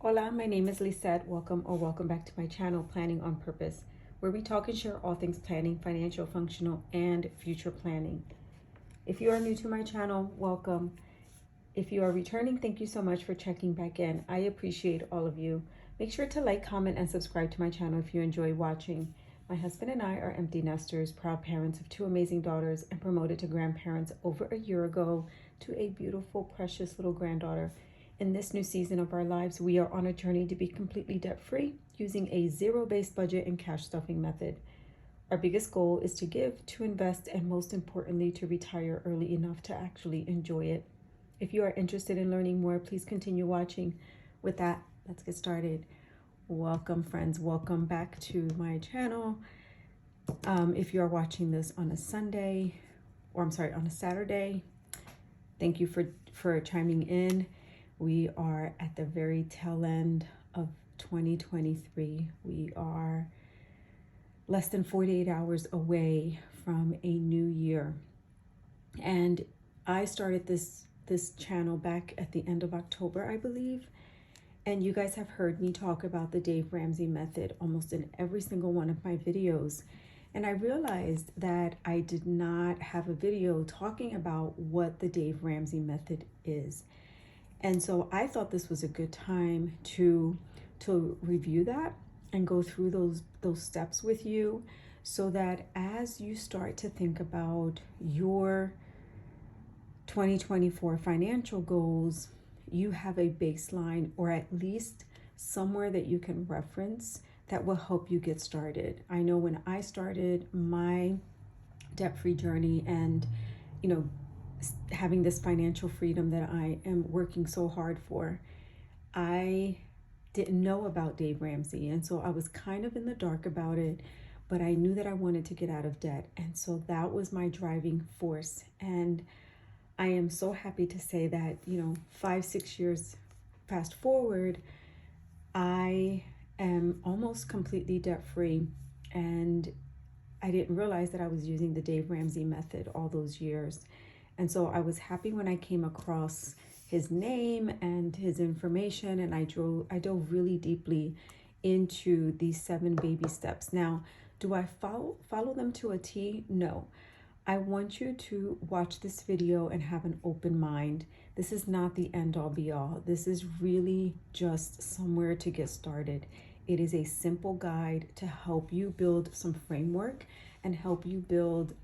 Hola, my name is Lisette. Welcome back to my channel, Planning on Purpose, where we talk and share all things planning, financial, functional, and future planning. If you are new to my channel, welcome. If you are returning, thank you so much for checking back in. I appreciate all of you. Make sure to like, comment, and subscribe to my channel if you enjoy watching. My husband and I are empty nesters, proud parents of two amazing daughters, and promoted to grandparents over a year ago to a beautiful, precious little granddaughter. In this new season of our lives, we are on a journey to be completely debt-free using a zero-based budget and cash stuffing method. Our biggest goal is to give, to invest, and most importantly, to retire early enough to actually enjoy it. If you are interested in learning more, please continue watching. With that, let's get started. Welcome, friends. Welcome back to my channel. If you are watching this on a Sunday, or I'm sorry, on a Saturday, thank you for chiming in. We are at the very tail end of 2023. We are less than 48 hours away from a new year. And I started this channel back at the end of October, I believe. And you guys have heard me talk about the Dave Ramsey method almost in every single one of my videos. And I realized that I did not have a video talking about what the Dave Ramsey method is. And so I thought this was a good time to review that and go through those steps with you, so that as you start to think about your 2024 financial goals, you have a baseline, or at least somewhere that you can reference that will help you get started. I know when I started my debt-free journey and, having this financial freedom that I am working so hard for, I didn't know about Dave Ramsey. And so I was kind of in the dark about it, but I knew that I wanted to get out of debt. And so that was my driving force. And I am so happy to say that, 5-6 years fast forward, I am almost completely debt-free. And I didn't realize that I was using the Dave Ramsey method all those years. And so I was happy when I came across his name and his information, and I dove really deeply into these 7 baby steps. Now, do I follow them to a T? No. I want you to watch this video and have an open mind. This is not the end all be all. This is really just somewhere to get started. It is a simple guide to help you build some framework and help you build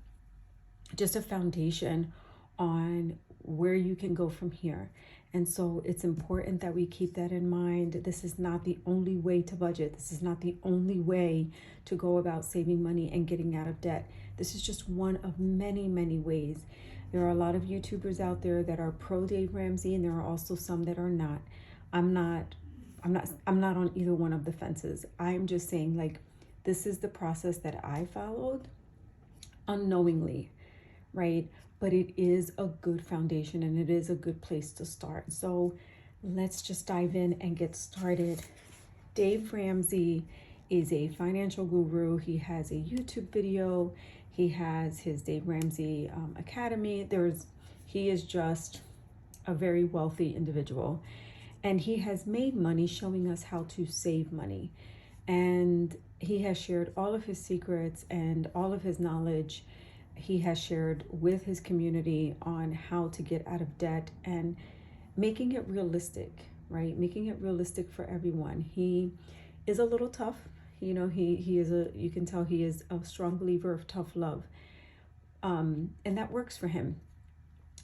just a foundation on where you can go from here. And so it's important that we keep that in mind. This is not the only way to budget. This is not the only way to go about saving money and getting out of debt. This is just one of many, many ways. There are a lot of YouTubers out there that are pro Dave Ramsey, and there are also some that are not. I'm not on either one of the fences. I'm just saying, this is the process that I followed unknowingly, right? But it is a good foundation and it is a good place to start. So let's just dive in and get started. Dave Ramsey is a financial guru. He has a YouTube video. He has his Dave Ramsey Academy. He is just a very wealthy individual, and he has made money showing us how to save money. And he has shared all of his secrets and all of his knowledge. He has shared with his community on how to get out of debt and making it realistic, right? Making it realistic for everyone. He is a little tough. You can tell he is a strong believer of tough love. And that works for him.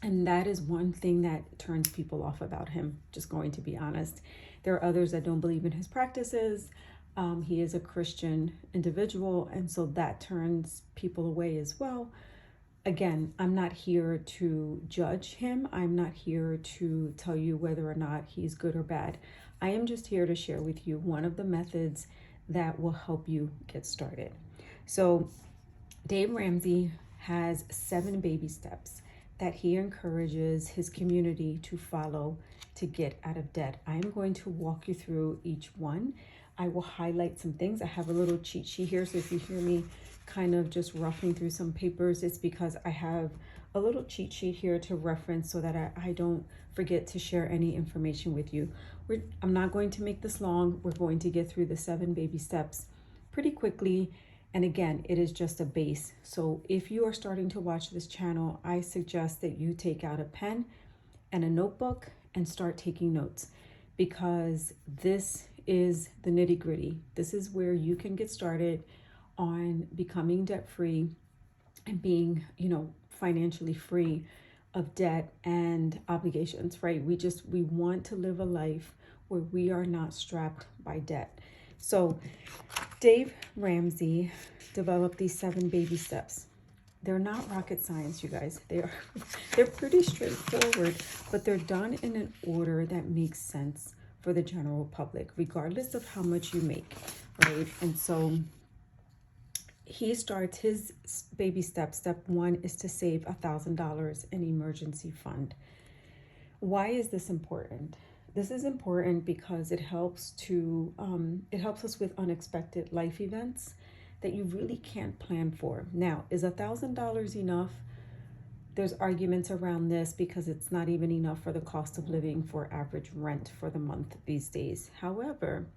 And that is one thing that turns people off about him, just going to be honest. There are others that don't believe in his practices. He is a Christian individual, and so that turns people away as well. Again, I'm not here to judge him. I'm not here to tell you whether or not he's good or bad. I am just here to share with you one of the methods that will help you get started. So Dave Ramsey has 7 baby steps that he encourages his community to follow to get out of debt. I am going to walk you through each one. I will highlight some things. I have a little cheat sheet here, so if you hear me kind of just ruffling through some papers, it's because I have a little cheat sheet here to reference so that I don't forget to share any information with you. I'm not going to make this long. We're going to get through the 7 baby steps pretty quickly. And again, it is just a base. So if you are starting to watch this channel, I suggest that you take out a pen and a notebook and start taking notes, because this is the nitty gritty. This is where you can get started on becoming debt free and being, financially free of debt and obligations, right? We want to live a life where we are not strapped by debt. So Dave Ramsey developed these 7 baby steps. They're not rocket science, you guys. They're pretty straightforward, but they're done in an order that makes sense for the general public, regardless of how much you make, right? And so he starts his baby steps. Step 1 is to save $1,000 in emergency fund. Why is this important? This is important because it helps us with unexpected life events that you really can't plan for. Now, is $1,000 enough? There's arguments around this because it's not even enough for the cost of living for average rent for the month these days. However,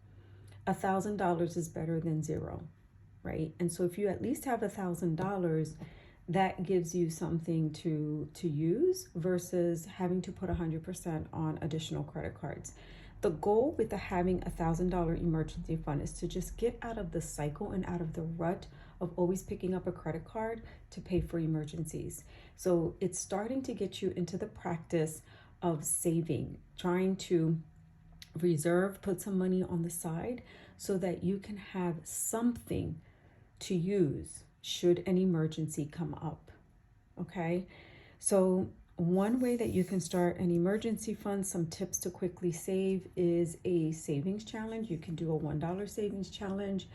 $1,000 is better than zero, right? And so if you at least have $1,000, that gives you something to use versus having to put 100% on additional credit cards. The goal with having $1,000 emergency fund is to just get out of the cycle and out of the rut of always picking up a credit card to pay for emergencies. So it's starting to get you into the practice of saving, trying to reserve, put some money on the side so that you can have something to use should an emergency come up. Okay, so one way that you can start an emergency fund, some tips to quickly save, is a savings challenge. You can do a $1 savings challenge.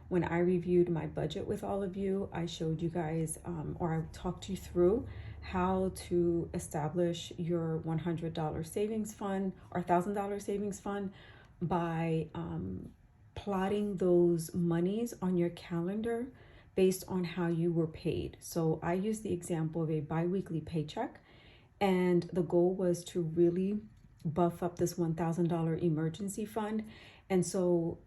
When I reviewed my budget with all of you, I showed you guys, or I talked you through how to establish your $100 savings fund or $1,000 savings fund by plotting those monies on your calendar based on how you were paid. So I used the example of a bi-weekly paycheck, and the goal was to really buff up this $1,000 emergency fund. And so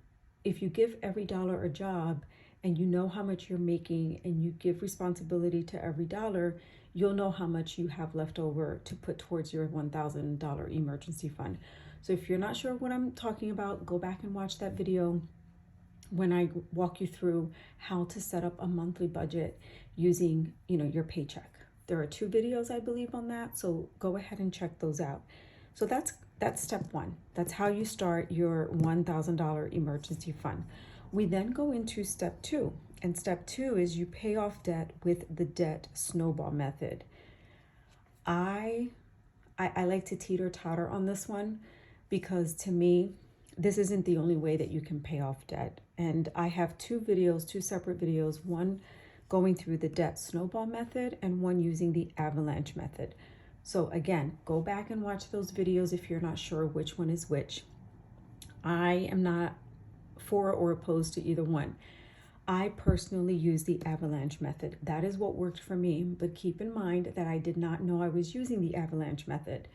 if you give every dollar a job and you know how much you're making and you give responsibility to every dollar, you'll know how much you have left over to put towards your $1,000 emergency fund. So if you're not sure what I'm talking about, go back and watch that video when I walk you through how to set up a monthly budget using, your paycheck. There are 2 videos, I believe, on that. So go ahead and check those out. So that's step 1. That's how you start your $1,000 emergency fund. We then go into step 2. And step 2 is you pay off debt with the debt snowball method. I like to teeter-totter on this one because to me, this isn't the only way that you can pay off debt. And I have 2 separate videos, one going through the debt snowball method and one using the avalanche method. So again, go back and watch those videos if you're not sure which one is which. I am not for or opposed to either one. I personally use the avalanche method. That is what worked for me, but keep in mind that I did not know I was using the avalanche method.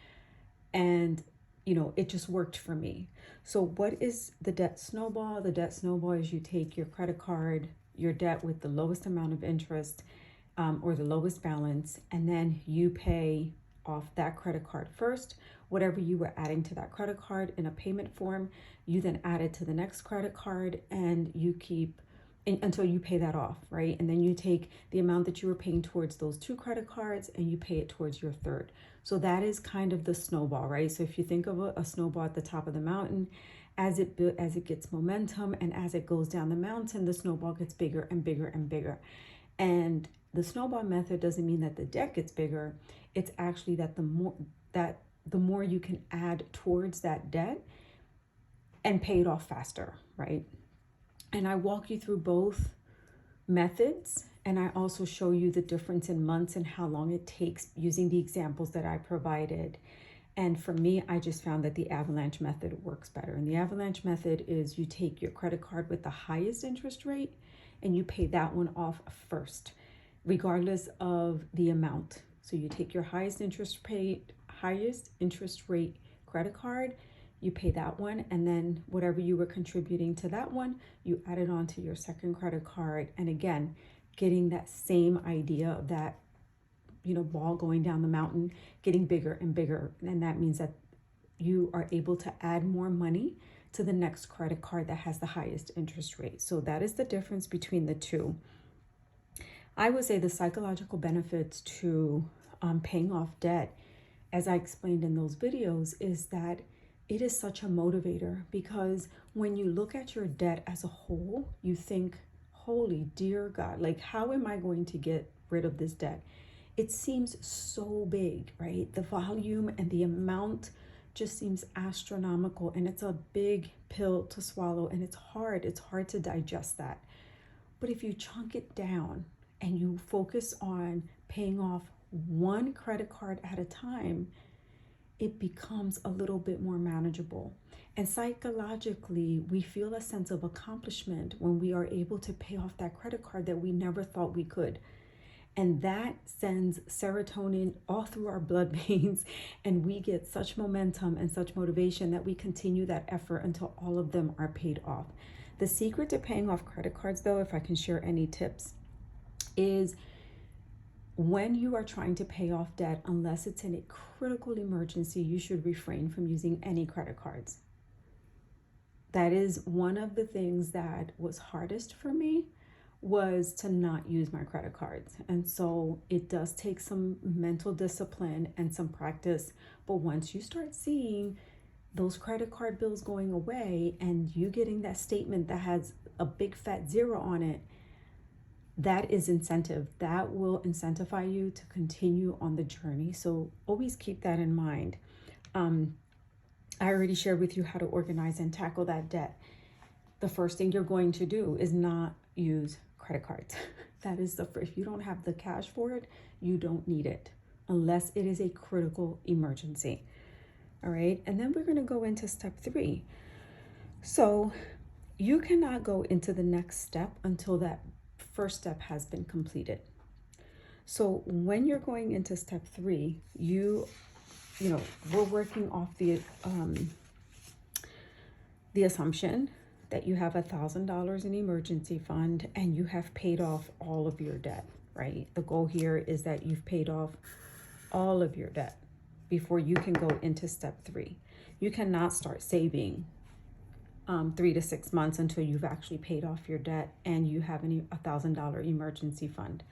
And it just worked for me. So what is the debt snowball? The debt snowball is you take your credit card, your debt with the lowest amount of interest or the lowest balance, and then you pay off that credit card first. Whatever you were adding to that credit card in a payment form, you then add it to the next credit card and you keep until you pay that off, right? And then you take the amount that you were paying towards those 2 credit cards and you pay it towards your third. So that is kind of the snowball, right? So if you think of a snowball at the top of the mountain, as it gets momentum and as it goes down the mountain, the snowball gets bigger and bigger and bigger. And the snowball method doesn't mean that the debt gets bigger. It's actually that the more you can add towards that debt and pay it off faster, right? And I walk you through both methods, and I also show you the difference in months and how long it takes using the examples that I provided. And for me, I just found that the avalanche method works better. And the avalanche method is you take your credit card with the highest interest rate and you pay that one off first, regardless of the amount. So you take your highest interest rate credit card, you pay that one, and then whatever you were contributing to that one, you add it on to your second credit card. And again, getting that same idea of that, ball going down the mountain, getting bigger and bigger. And that means that you are able to add more money to the next credit card that has the highest interest rate. So that is the difference between the two. I would say the psychological benefits to paying off debt, as I explained in those videos, is that it is such a motivator, because when you look at your debt as a whole, you think, holy dear God, like, how am I going to get rid of this debt? It seems so big, right? The volume and the amount just seems astronomical, and it's a big pill to swallow, and it's hard to digest that. But if you chunk it down and you focus on paying off one credit card at a time, it becomes a little bit more manageable. And psychologically, we feel a sense of accomplishment when we are able to pay off that credit card that we never thought we could. And that sends serotonin all through our blood veins, and we get such momentum and such motivation that we continue that effort until all of them are paid off. The secret to paying off credit cards, though, if I can share any tips, is when you are trying to pay off debt, unless it's in a critical emergency, you should refrain from using any credit cards. That is one of the things that was hardest for me, was to not use my credit cards. And so it does take some mental discipline and some practice. But once you start seeing those credit card bills going away and you getting that statement that has a big fat zero on it, that is incentive. That will incentivize you to continue on the journey. So always keep that in mind. I already shared with you how to organize and tackle that debt. The first thing you're going to do is not use credit cards. That is if you don't have the cash for it, you don't need it unless it is a critical emergency. All right. And then we're going to go into step 3. So you cannot go into the next step until that first step has been completed. So when you're going into step 3, we're working off the assumption that you have $1,000 in emergency fund and you have paid off all of your debt, right? The goal here is that you've paid off all of your debt before you can go into step 3. You cannot start saving 3 to 6 months until you've actually paid off your debt and you have a $1,000 emergency fund.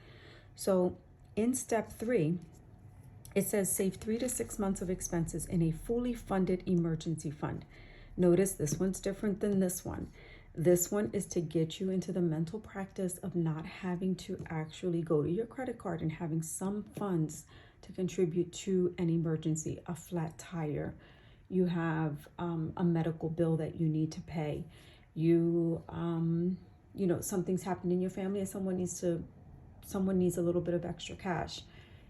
So in step 3, it says save 3 to 6 months of expenses in a fully funded emergency fund. Notice this one's different than this one. This one is to get you into the mental practice of not having to actually go to your credit card and having some funds to contribute to an emergency, a flat tire. You have a medical bill that you need to pay. Something's happened in your family and someone needs a little bit of extra cash,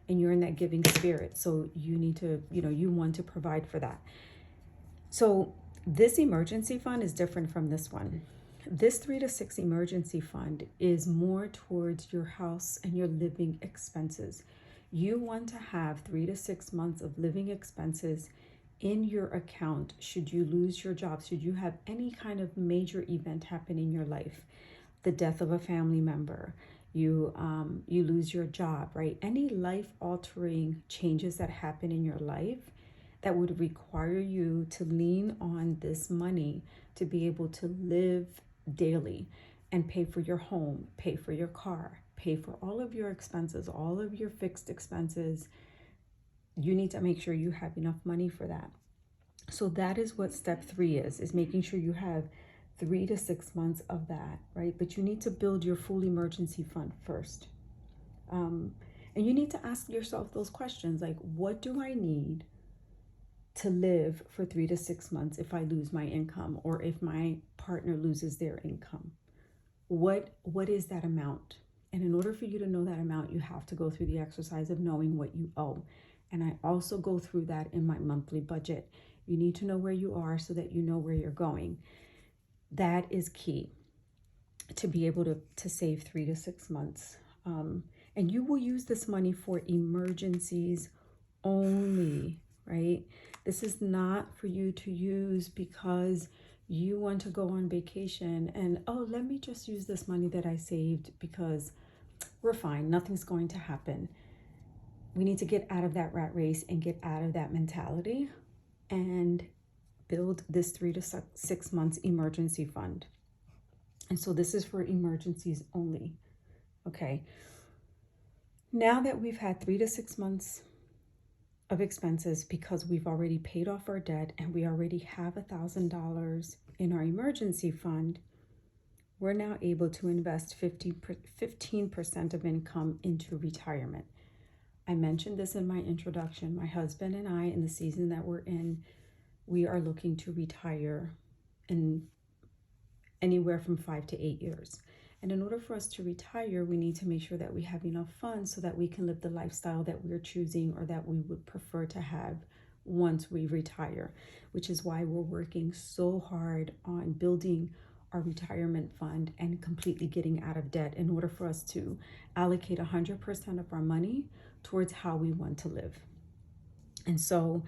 and you're in that giving spirit. So you need to, you want to provide for that. So this emergency fund is different from this one. This 3 to 6 emergency fund is more towards your house and your living expenses. You want to have 3 to 6 months of living expenses in your account should you lose your job, should you have any kind of major event happen in your life, the death of a family member, you lose your job, right? Any life-altering changes that happen in your life that would require you to lean on this money to be able to live daily and pay for your home, pay for your car, pay for all of your expenses, all of your fixed expenses. You need to make sure you have enough money for that. So that is what step 3 is making sure you have 3 to 6 months of that, right? But you need to build your full emergency fund first. And you need to ask yourself those questions, like, what do I need to live for 3 to 6 months if I lose my income or if my partner loses their income? What is that amount? And in order for you to know that amount, you have to go through the exercise of knowing what you owe. And I also go through that in my monthly budget. You need to know where you are so that you know where you're going. That is key to be able to save 3 to 6 months. And And you will use this money for emergencies only, right? This is not for you to use because you want to go on vacation and, oh, let me just use this money that I saved because we're fine, nothing's going to happen. We need to get out of that rat race and get out of that mentality and build this 3 to 6 months emergency fund. And so this is for emergencies only. Okay. Now that we've had 3 to 6 months of expenses because we've already paid off our debt and we already have $1,000 in our emergency fund, we're now able to invest 15% of income into retirement. I mentioned this in my introduction. My husband and I, in the season that we're in, we are looking to retire in anywhere from 5 to 8 years. And in order for us to retire, we need to make sure that we have enough funds so that we can live the lifestyle that we're choosing or that we would prefer to have once we retire, which is why we're working so hard on building our retirement fund and completely getting out of debt in order for us to allocate 100% of our money towards how we want to live. And so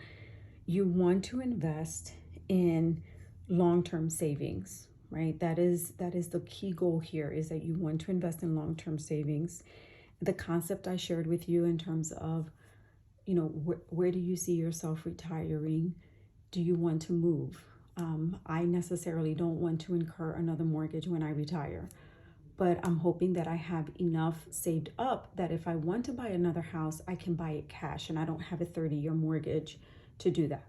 you want to invest in long-term savings, right? That is the key goal here, is that you want to invest in long-term savings. The concept I shared with you in terms of, where do you see yourself retiring? Do you want to move? I necessarily don't want to incur another mortgage when I retire, but I'm hoping that I have enough saved up that if I want to buy another house, I can buy it cash and I don't have a 30-year mortgage to do that.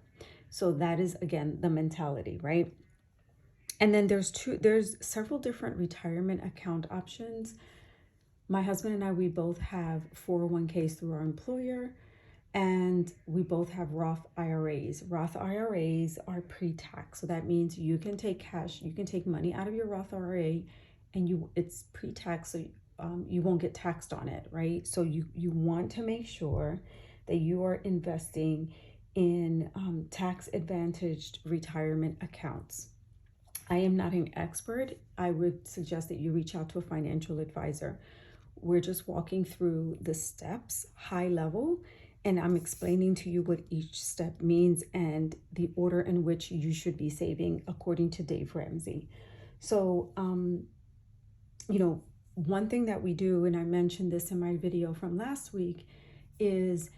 So that is, again, the mentality, right? And then there's several different retirement account options. My husband and I, we both have 401ks through our employer, and we both have Roth IRAs. Roth IRAs are pre-tax. So that means you can take cash, you can take money out of your Roth IRA and it's pre-tax, so you won't get taxed on it, right? So you want to make sure that you are investing in tax advantaged retirement accounts. I am not an expert. I would suggest that you reach out to a financial advisor. We're just walking through the steps, high level, and I'm explaining to you what each step means and the order in which you should be saving according to Dave Ramsey. So, one thing that we do, and I mentioned this in my video from last week, is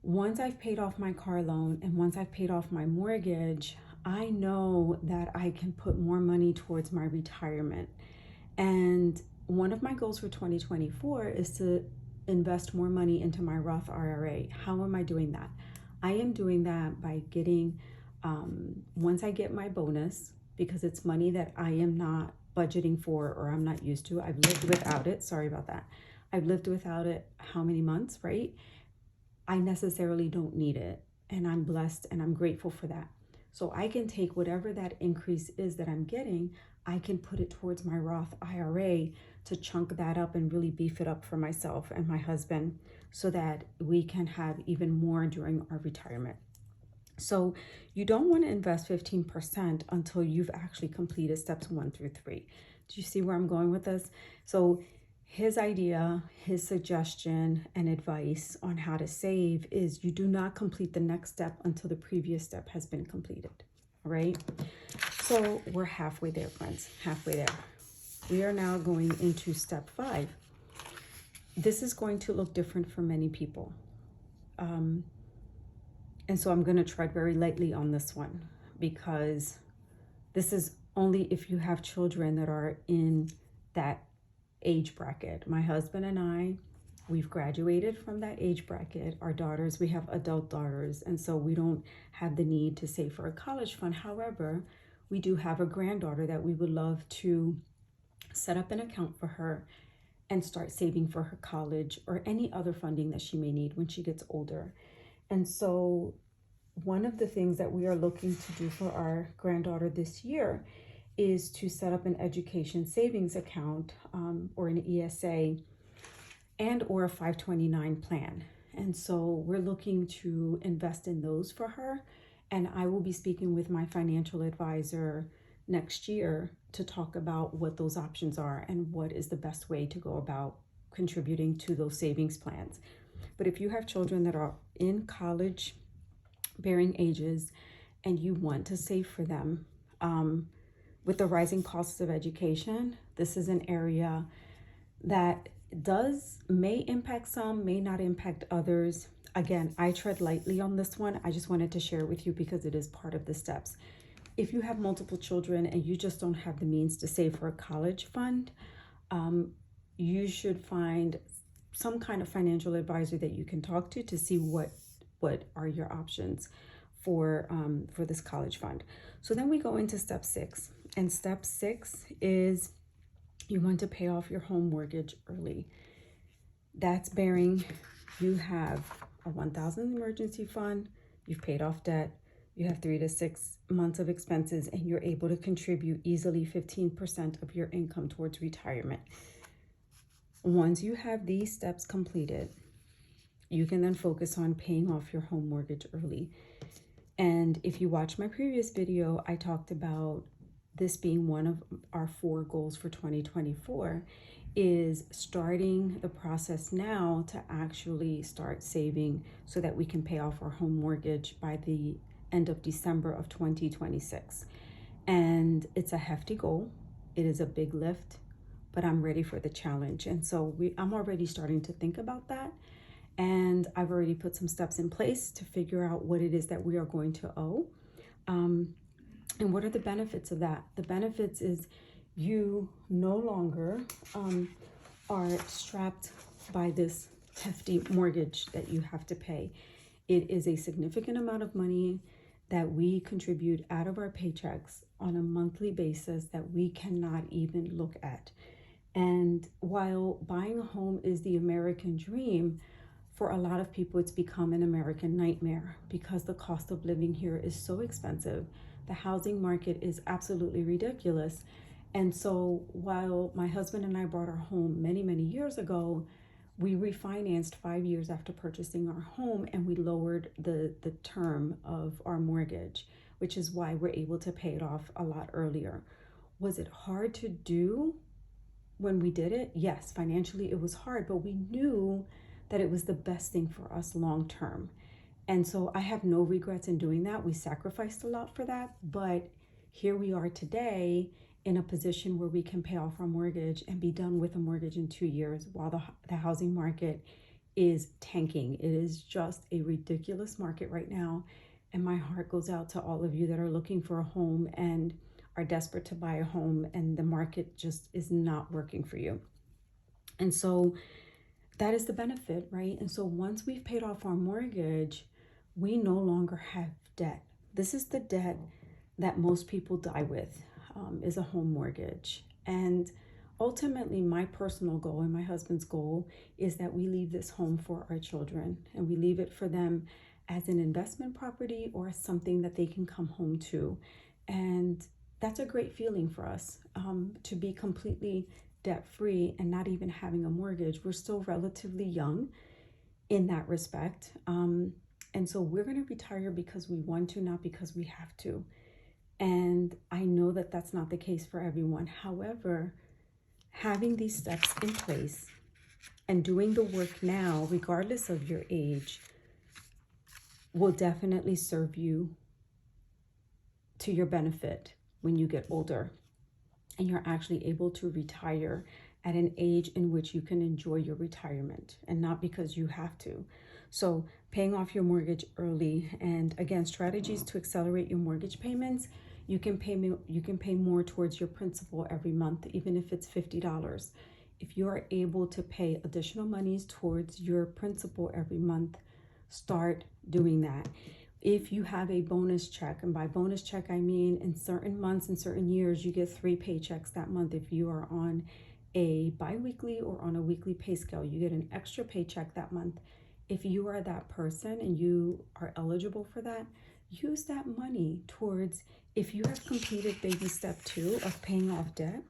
once I've paid off my car loan and once I've paid off my mortgage, I know that I can put more money towards my retirement. And one of my goals for 2024 is to invest more money into my Roth IRA. How am I doing that? I am doing that by getting, once I get my bonus, because it's money that I am not budgeting for or I'm not used to. I've lived without it. Sorry about that. I've lived without it how many months, right? I necessarily don't need it. And I'm blessed and I'm grateful for that. So I can take whatever that increase is that I'm getting, I can put it towards my Roth IRA to chunk that up and really beef it up for myself and my husband so that we can have even more during our retirement. So you don't want to invest 15% until you've actually completed steps 1 through 3. Do you see where I'm going with this? So his idea, his suggestion and advice on how to save is you do not complete the next step until the previous step has been completed, all right? So we're halfway there, friends, halfway there. We are now going into step 5. This is going to look different for many people. And so I'm going to tread very lightly on this one because this is only if you have children that are in that age bracket. My husband and I, we've graduated from that age bracket. Our daughters, we have adult daughters, and so we don't have the need to save for a college fund. However, we do have a granddaughter that we would love to set up an account for her and start saving for her college or any other funding that she may need when she gets older. And so one of the things that we are looking to do for our granddaughter this year is to set up an education savings account or an ESA and or a 529 plan. And so we're looking to invest in those for her. And I will be speaking with my financial advisor next year to talk about what those options are and what is the best way to go about contributing to those savings plans. But if you have children that are in college bearing ages and you want to save for them, with the rising costs of education, this is an area that may impact some, may not impact others. Again, I tread lightly on this one. I just wanted to share it with you because it is part of the steps. If you have multiple children and you just don't have the means to save for a college fund, you should find some kind of financial advisor that you can talk to see what are your options for this college fund. So then we go into step 6, and step 6 is you want to pay off your home mortgage early. That's bearing you have a $1,000 emergency fund, you've paid off debt, you have 3 to 6 months of expenses, and you're able to contribute easily 15% of your income towards retirement. Once you have these steps completed, you can then focus on paying off your home mortgage early. And if you watch my previous video, I talked about this being one of our 4 goals for 2024, is starting the process now to actually start saving so that we can pay off our home mortgage by the end of December of 2026. And it's a hefty goal. It is a big lift, but I'm ready for the challenge. And so I'm already starting to think about that. And I've already put some steps in place to figure out what it is that we are going to owe. And what are the benefits of that? The benefits is you no longer are strapped by this hefty mortgage that you have to pay. It is a significant amount of money that we contribute out of our paychecks on a monthly basis that we cannot even look at. And while buying a home is the American dream, for a lot of people, it's become an American nightmare because the cost of living here is so expensive. The housing market is absolutely ridiculous. And so while my husband and I bought our home many, many years ago, we refinanced 5 years after purchasing our home, and we lowered the term of our mortgage, which is why we're able to pay it off a lot earlier. Was it hard to do when we did it? Yes, financially it was hard, but we knew that it was the best thing for us long term. And so I have no regrets in doing that. We sacrificed a lot for that, but here we are today in a position where we can pay off our mortgage and be done with a mortgage in 2 years while the housing market is tanking. It is just a ridiculous market right now. And my heart goes out to all of you that are looking for a home and are desperate to buy a home, and the market just is not working for you. And so that is the benefit, right? And so once we've paid off our mortgage, we no longer have debt. This is the debt that most people die with, is a home mortgage. And ultimately, my personal goal and my husband's goal is that we leave this home for our children, and we leave it for them as an investment property or something that they can come home to. And that's a great feeling for us, to be completely debt-free and not even having a mortgage. We're still relatively young in that respect. And so we're going to retire because we want to, not because we have to. And I know that that's not the case for everyone. However, having these steps in place and doing the work now, regardless of your age, will definitely serve you to your benefit when you get older and you're actually able to retire at an age in which you can enjoy your retirement and not because you have to. So paying off your mortgage early, and again, strategies to accelerate your mortgage payments. You can pay more towards your principal every month, even if it's $50. If you are able to pay additional monies towards your principal every month, start doing that. If you have a bonus check, and by bonus check, I mean in certain months and certain years, you get 3 paychecks that month. If you are on a bi-weekly or on a weekly pay scale, you get an extra paycheck that month. If you are that person and you are eligible for that, use that money towards, if you have completed baby step 2 of paying off debt,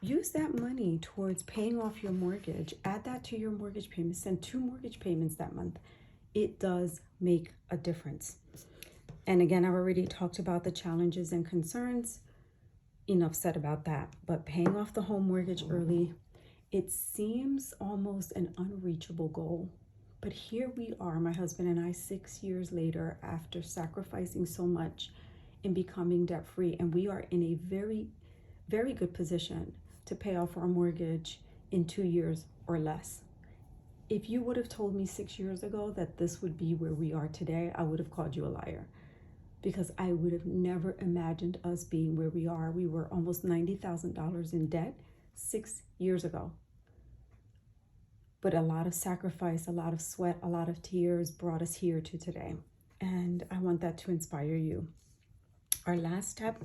use that money towards paying off your mortgage. Add that to your mortgage payments. Send 2 mortgage payments that month. It does make a difference. And again, I've already talked about the challenges and concerns. Enough said about that. But paying off the home mortgage early It seems almost an unreachable goal. But here we are, my husband and I, 6 years later, after sacrificing so much in becoming debt free. And we are in a very, very good position to pay off our mortgage in 2 years or less. If you would have told me 6 years ago that this would be where we are today, I would have called you a liar, because I would have never imagined us being where we are. We were almost $90,000 in debt 6 years ago. But a lot of sacrifice, a lot of sweat, a lot of tears brought us here to today. And I want that to inspire you. Our last step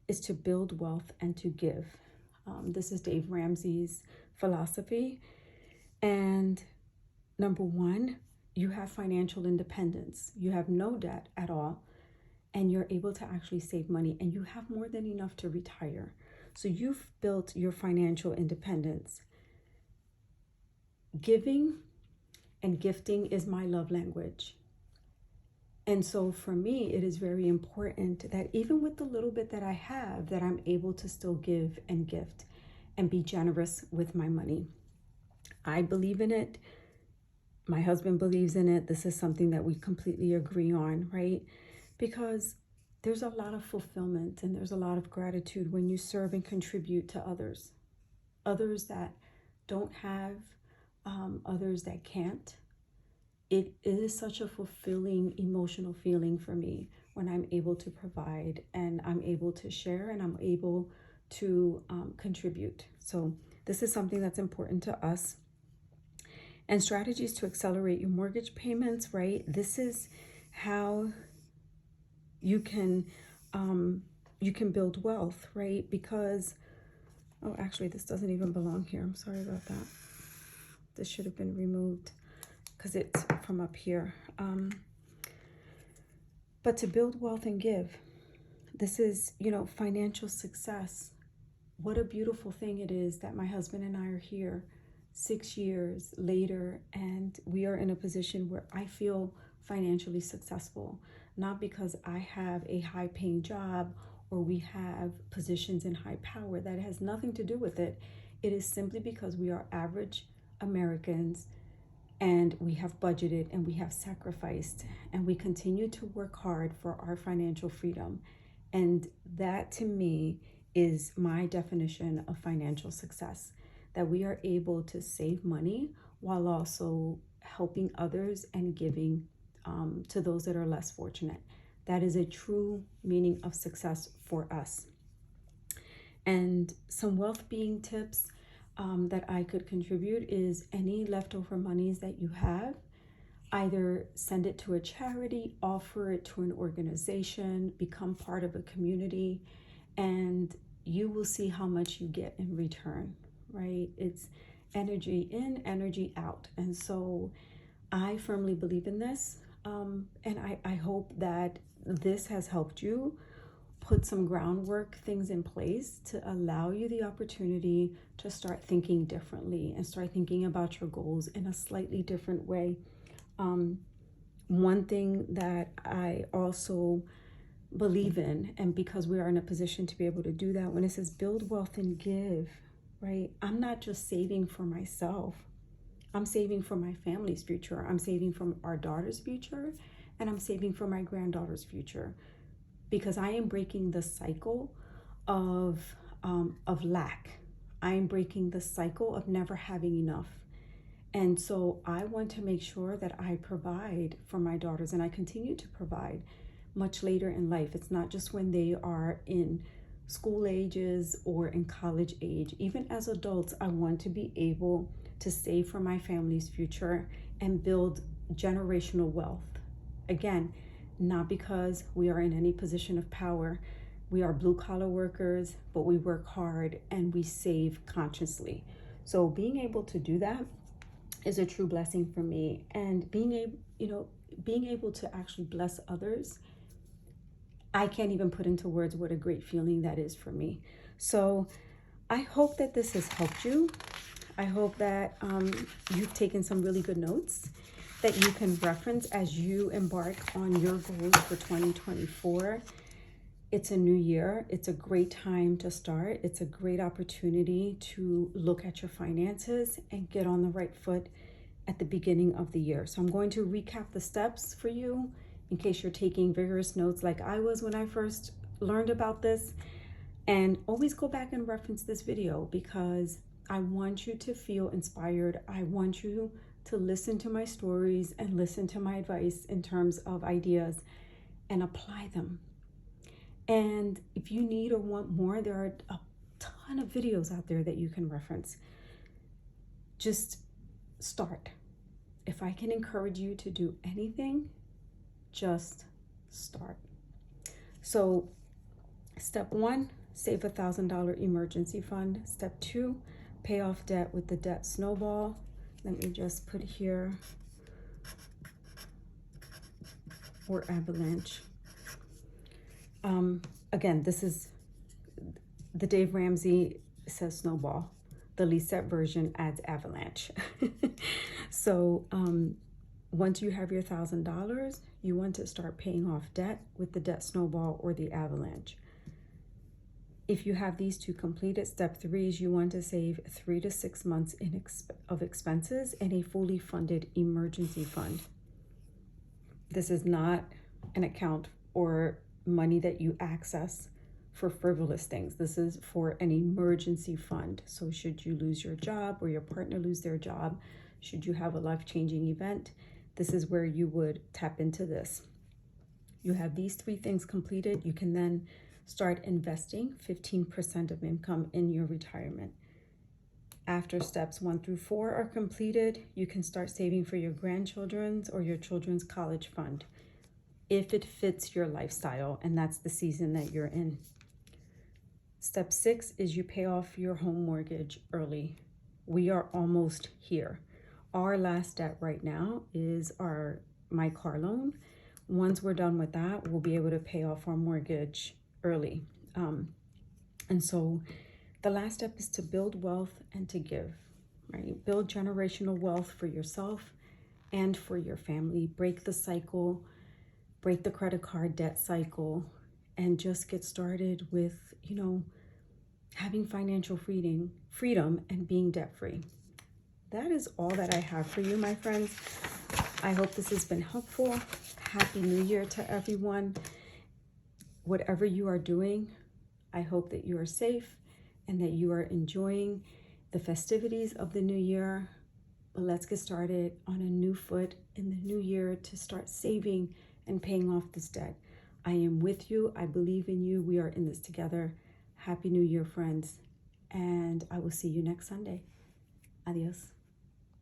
is to build wealth and to give. This is Dave Ramsey's philosophy. And number one, you have financial independence. You have no debt at all. And you're able to actually save money. And you have more than enough to retire. So you've built your financial independence. Giving and gifting is my love language. And so for me, it is very important that even with the little bit that I have, that I'm able to still give and gift and be generous with my money. I believe in it. My husband believes in it. This is something that we completely agree on, right? Because there's a lot of fulfillment and there's a lot of gratitude when you serve and contribute to others that don't have, others that can't. It is such a fulfilling emotional feeling for me when I'm able to provide and I'm able to share and I'm able to contribute. So this is something that's important to us. And strategies to accelerate your mortgage payments, right? This is how you can build wealth, right? Because, oh, actually, this doesn't even belong here. I'm sorry about that. This should have been removed because it's from up here. But to build wealth and give, this is, financial success. What a beautiful thing it is that my husband and I are here 6 years later, and we are in a position where I feel financially successful, not because I have a high paying job or we have positions in high power. That has nothing to do with it. It is simply because we are average Americans and we have budgeted and we have sacrificed and we continue to work hard for our financial freedom. And that to me is my definition of financial success, that we are able to save money while also helping others and giving to those that are less fortunate. That is a true meaning of success for us. And some wealth being tips that I could contribute is any leftover monies that you have, either send it to a charity, offer it to an organization, become part of a community, and you will see how much you get in return, right? It's energy in, energy out. And so I firmly believe in this. And I hope that this has helped you put some groundwork, things in place to allow you the opportunity to start thinking differently and start thinking about your goals in a slightly different way. One thing that I also believe in, and because we are in a position to be able to do that, when it says build wealth and give, right? I'm not just saving for myself. I'm saving for my family's future. I'm saving for our daughter's future, and I'm saving for my granddaughter's future, because I am breaking the cycle of lack. I am breaking the cycle of never having enough. And so I want to make sure that I provide for my daughters, and I continue to provide much later in life. It's not just when they are in school ages or in college age. Even as adults, I want to be able to save for my family's future and build generational wealth. Again, not because we are in any position of power. We are blue collar workers, but we work hard and we save consciously. So being able to do that is a true blessing for me. And being able to actually bless others, I can't even put into words what a great feeling that is for me. So I hope that this has helped you. I hope that you've taken some really good notes that you can reference as you embark on your goals for 2024. It's a new year. It's a great time to start. It's a great opportunity to look at your finances and get on the right foot at the beginning of the year. So I'm going to recap the steps for you in case you're taking vigorous notes like I was when I first learned about this. And always go back and reference this video because I want you to feel inspired. I want you to listen to my stories and listen to my advice in terms of ideas and apply them. And if you need or want more, there are a ton of videos out there that you can reference. Just start. If I can encourage you to do anything, just start. So step 1, save $1,000 emergency fund. Step 2, pay off debt with the debt snowball. Let me just put here, or avalanche. Again, this is the Dave Ramsey says snowball. The Lisette version adds avalanche. So once you have your $1,000, you want to start paying off debt with the debt snowball or the avalanche. If you have these two completed, step 3 is you want to save 3 to 6 months of expenses in a fully funded emergency fund. This is not an account or money that you access for frivolous things. This is for an emergency fund. So should you lose your job or your partner lose their job, should you have a life-changing event, this is where you would tap into this. You have these 3 things completed, you can then start investing 15% of income in your retirement. After steps 1 through 4 are completed, you can start saving for your grandchildren's or your children's college fund, if it fits your lifestyle and that's the season that you're in. Step 6 is you pay off your home mortgage early. We are almost here. Our last debt right now is my car loan. Once we're done with that, we'll be able to pay off our mortgage early. And so the last step is to build wealth and to give, right? Build generational wealth for yourself and for your family. Break the cycle, break the credit card debt cycle, and just get started with, having financial freedom and being debt-free. That is all that I have for you, my friends. I hope this has been helpful. Happy New Year to everyone. Whatever you are doing, I hope that you are safe and that you are enjoying the festivities of the new year. But let's get started on a new foot in the new year to start saving and paying off this debt. I am with you. I believe in you. We are in this together. Happy New Year, friends. And I will see you next Sunday. Adios.